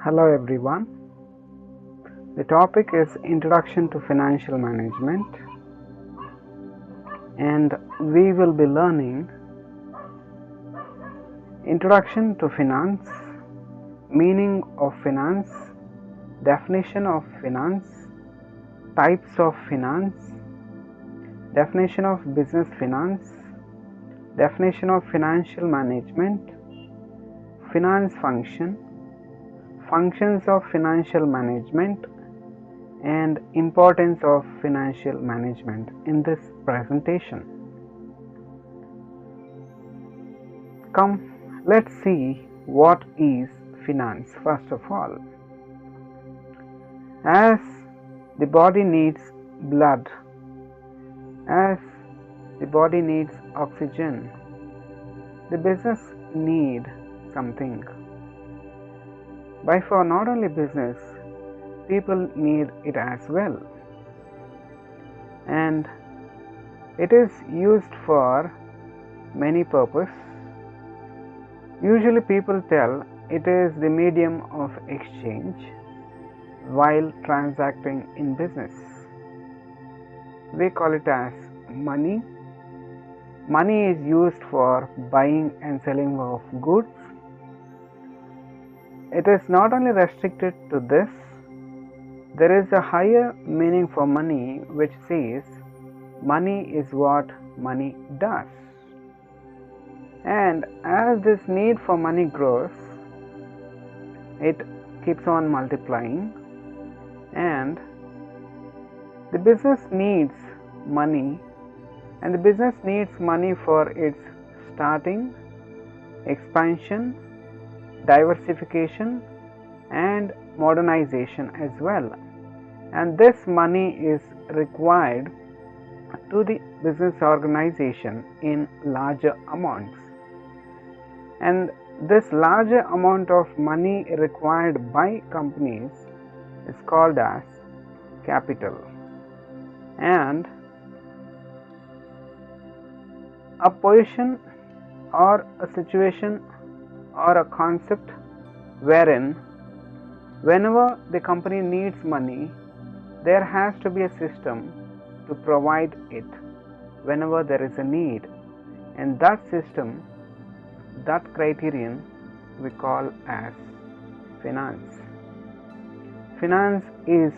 Hello everyone. The topic is Introduction to Financial Management, and we will be learning Introduction to Finance, meaning of finance, definition of finance, types of finance, definition of business finance, definition of financial management, finance function, functions of financial management, and importance of financial management in this presentation. Come, let's see what is finance first of all. As the body needs blood, as the body needs oxygen, the business need something. By for not only business, people need it as well, and it is used for many purposes. Usually people tell it is the medium of exchange while transacting in business. We call it as money. Money is used for buying and selling of goods. It is not only restricted to this. There is a higher meaning for money which says money is what money does. And as this need for money grows, it keeps on multiplying, and the business needs money, and the business needs money for its starting, expansion, diversification, and modernization as well. And this money is required to the business organization in larger amounts, and this larger amount of money required by companies is called as capital. And a position or a situation or a concept wherein whenever the company needs money, there has to be a system to provide it whenever there is a need, and that system, that criterion, we call as finance. Finance is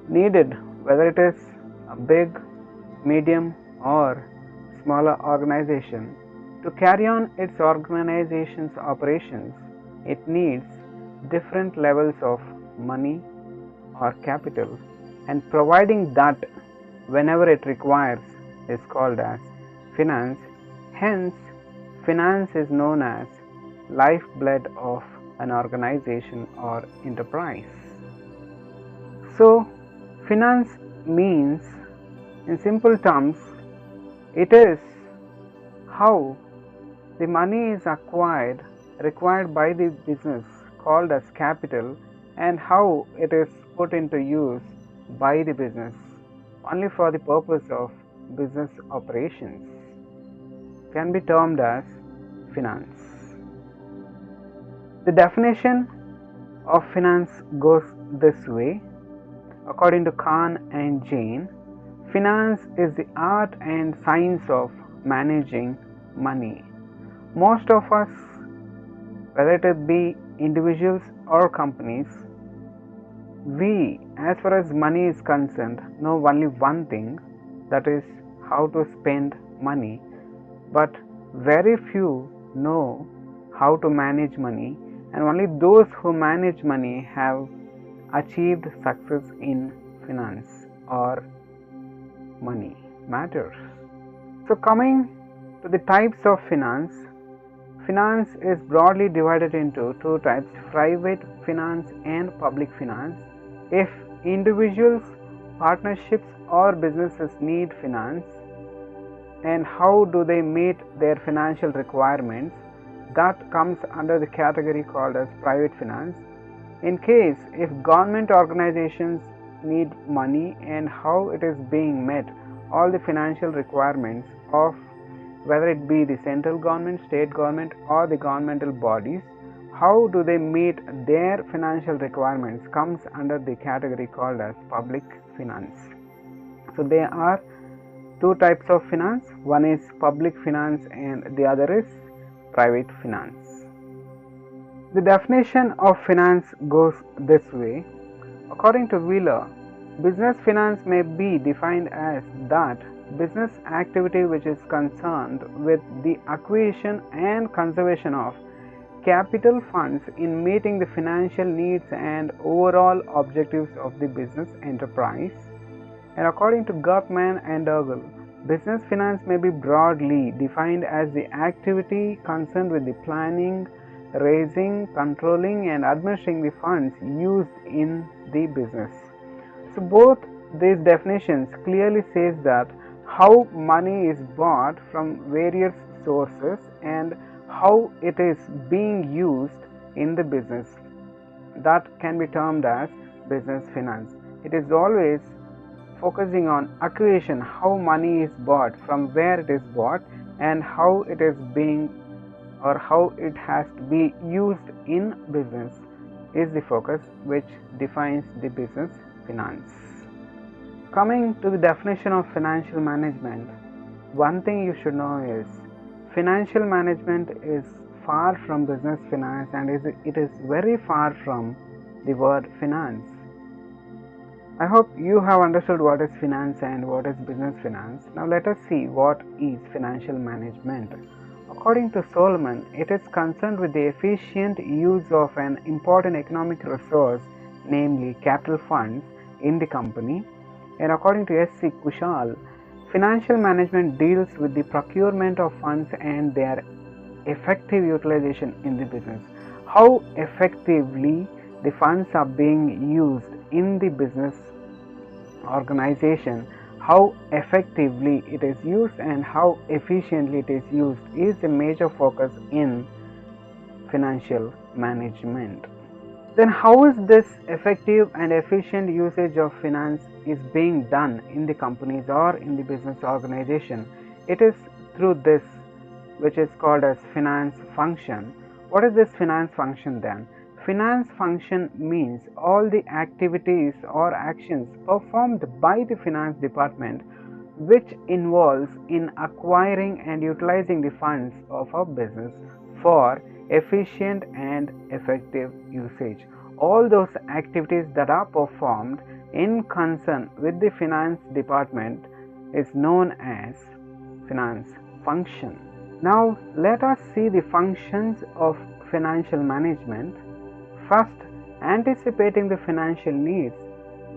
needed whether it is a big, medium, or smaller organization. To carry on its organization's operations, it needs different levels of money or capital, and providing that whenever it requires is called as finance. Hence, finance is known as lifeblood of an organization or enterprise. So, finance means, in simple terms, it is how the money is required by the business, called as capital, and how it is put into use by the business only for the purpose of business operations, can be termed as finance. The definition of finance goes this way. According to Khan and Jane, finance is the art and science of managing money. Most of us, whether it be individuals or companies, we, as far as money is concerned, know only one thing, that is how to spend money, but very few know how to manage money, and only those who manage money have achieved success in finance or money matters. So, coming to the types of finance, finance is broadly divided into two types: private finance and public finance. If individuals, partnerships, or businesses need finance, and how do they meet their financial requirements, that comes under the category called as private finance. In case if government organizations need money and how it is being met, all the financial requirements of whether it be the central government, state government, or the governmental bodies, how do they meet their financial requirements comes under the category called as public finance. So there are two types of finance. One is public finance and the other is private finance. The definition of finance goes this way. According to Wheeler, business finance may be defined as that business activity which is concerned with the acquisition and conservation of capital funds in meeting the financial needs and overall objectives of the business enterprise. And according to Gutman and Ergel, business finance may be broadly defined as the activity concerned with the planning, raising, controlling and administering the funds used in the business. So both these definitions clearly says that how money is bought from various sources and how it is being used in the business. That can be termed as business finance. It is always focusing on acquisition, how money is bought, from where it is bought, and how it is being or how it has to be used in business is the focus which defines the business finance. Coming to the definition of financial management, one thing you should know is financial management is far from business finance and it is very far from the word finance. I hope you have understood what is finance and what is business finance. Now let us see what is financial management. According to Solomon, it is concerned with the efficient use of an important economic resource, namely capital funds, in the company. And according to S.C. Kushal, financial management deals with the procurement of funds and their effective utilization in the business. How effectively the funds are being used in the business organization, how effectively it is used and how efficiently it is used is a major focus in financial management. Then how is this effective and efficient usage of finance is being done in the companies or in the business organization? It is through this which is called as finance function. What is this finance function then? Finance function means all the activities or actions performed by the finance department which involves in acquiring and utilizing the funds of a business for efficient and effective usage. All those activities that are performed in concern with the finance department is known as finance function. Now let us see the functions of financial management. First, anticipating the financial needs,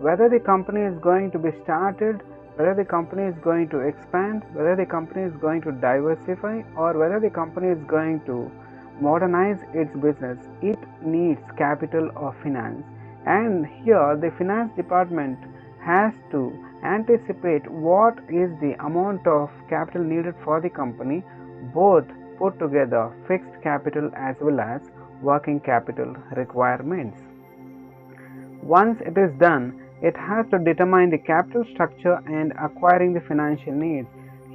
whether the company is going to be started, whether the company is going to expand, whether the company is going to diversify, or whether the company is going to modernize its business, it needs capital or finance. And here the finance department has to anticipate what is the amount of capital needed for the company, both put together fixed capital as well as working capital requirements. Once it is done, it has to determine the capital structure and acquiring the financial needs.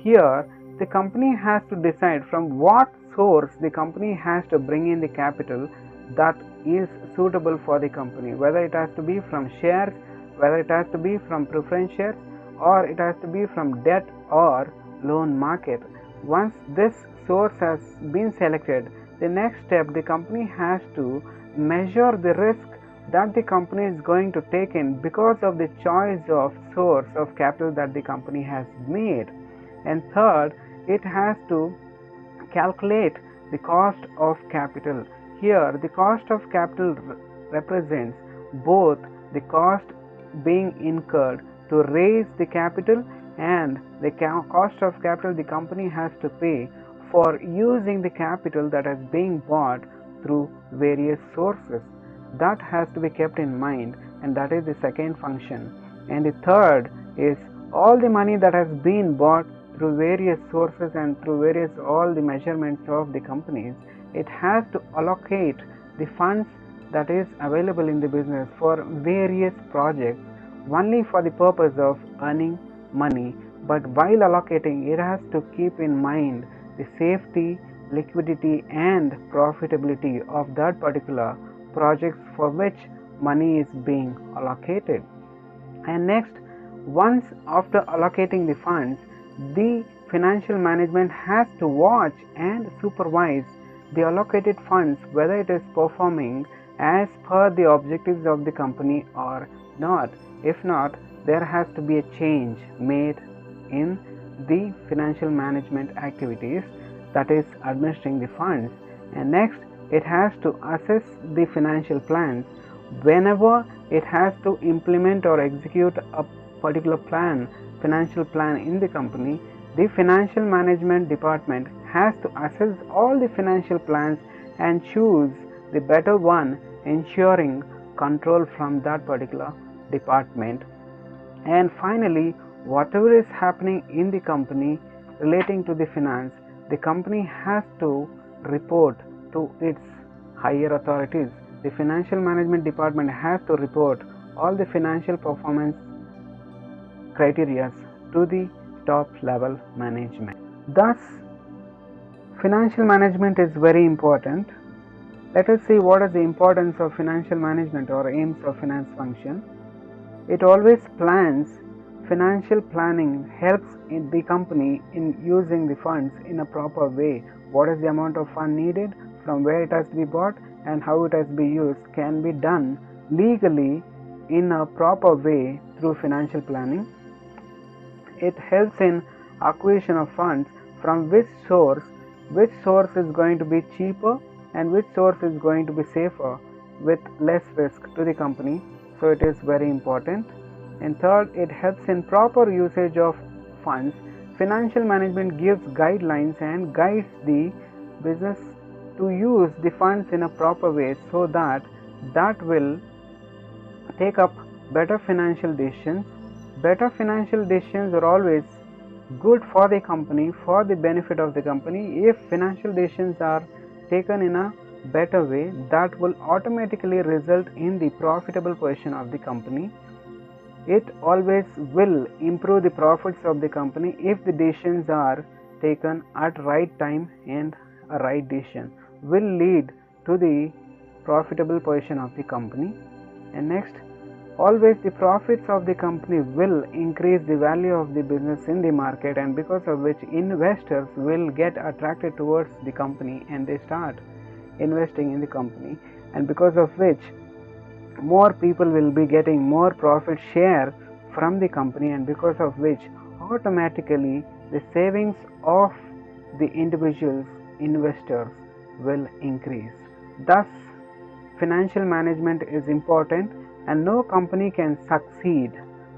Here, the company has to decide from what source the company has to bring in the capital that is suitable for the company, whether it has to be from shares, whether it has to be from preference shares, or it has to be from debt or loan market. Once this source has been selected, the next step, the company has to measure the risk that the company is going to take in because of the choice of source of capital that the company has made. And third, it has to calculate the cost of capital. Here, the cost of capital represents both the cost being incurred to raise the capital and the cost of capital the company has to pay for using the capital that is being bought through various sources. That has to be kept in mind, and that is the second function. And the third is all the money that has been bought through various sources and through various all the measurements of the companies, it has to allocate the funds that is available in the business for various projects only for the purpose of earning money. But while allocating, it has to keep in mind the safety, liquidity and profitability of that particular projects for which money is being allocated. And next, once after allocating the funds, the financial management has to watch and supervise the allocated funds whether it is performing as per the objectives of the company or not. If not, there has to be a change made in the financial management activities, that is administering the funds. And next, it has to assess the financial plans. Whenever it has to implement or execute a particular financial plan in the company, the financial management department has to assess all the financial plans and choose the better one, ensuring control from that particular department. And finally, whatever is happening in the company relating to the finance, the company has to report to its higher authorities. The financial management department has to report all the financial performance criteria to the top level management. Thus, financial management is very important. Let us see what is the importance of financial management or aims of finance function. It always plans. Financial planning helps in the company in using the funds in a proper way. What is the amount of fund needed, from where it has to be bought, and how it has to be used can be done legally in a proper way through financial planning. It helps in acquisition of funds from which source is going to be cheaper and which source is going to be safer with less risk to the company. So it is very important. And third, it helps in proper usage of funds. Financial management gives guidelines and guides the business to use the funds in a proper way, so that will take up better financial decisions. Better financial decisions are always good for the company, for the benefit of the company. If financial decisions are taken in a better way, that will automatically result in the profitable position of the company. It always will improve the profits of the company if the decisions are taken at right time, and a right decision will lead to the profitable position of the company. And next, always the profits of the company will increase the value of the business in the market, and because of which investors will get attracted towards the company and they start investing in the company, and because of which more people will be getting more profit share from the company, and because of which automatically the savings of the individuals investors will increase. Thus, financial management is important, and no company can succeed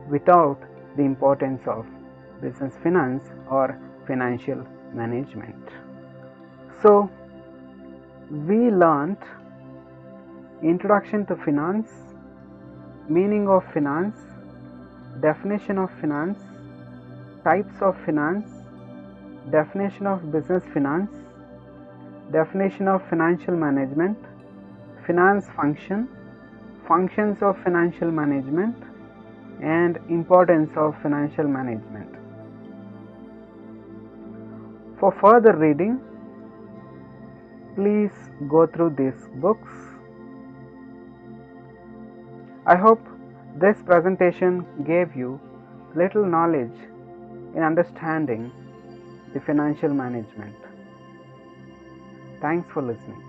without the importance of business finance or financial management. So, we learned introduction to finance, meaning of finance, definition of finance, types of finance, definition of business finance, definition of financial management, finance function, functions of financial management, and importance of financial management. For further reading, please go through these books. I hope this presentation gave you little knowledge in understanding the financial management. Thanks for listening.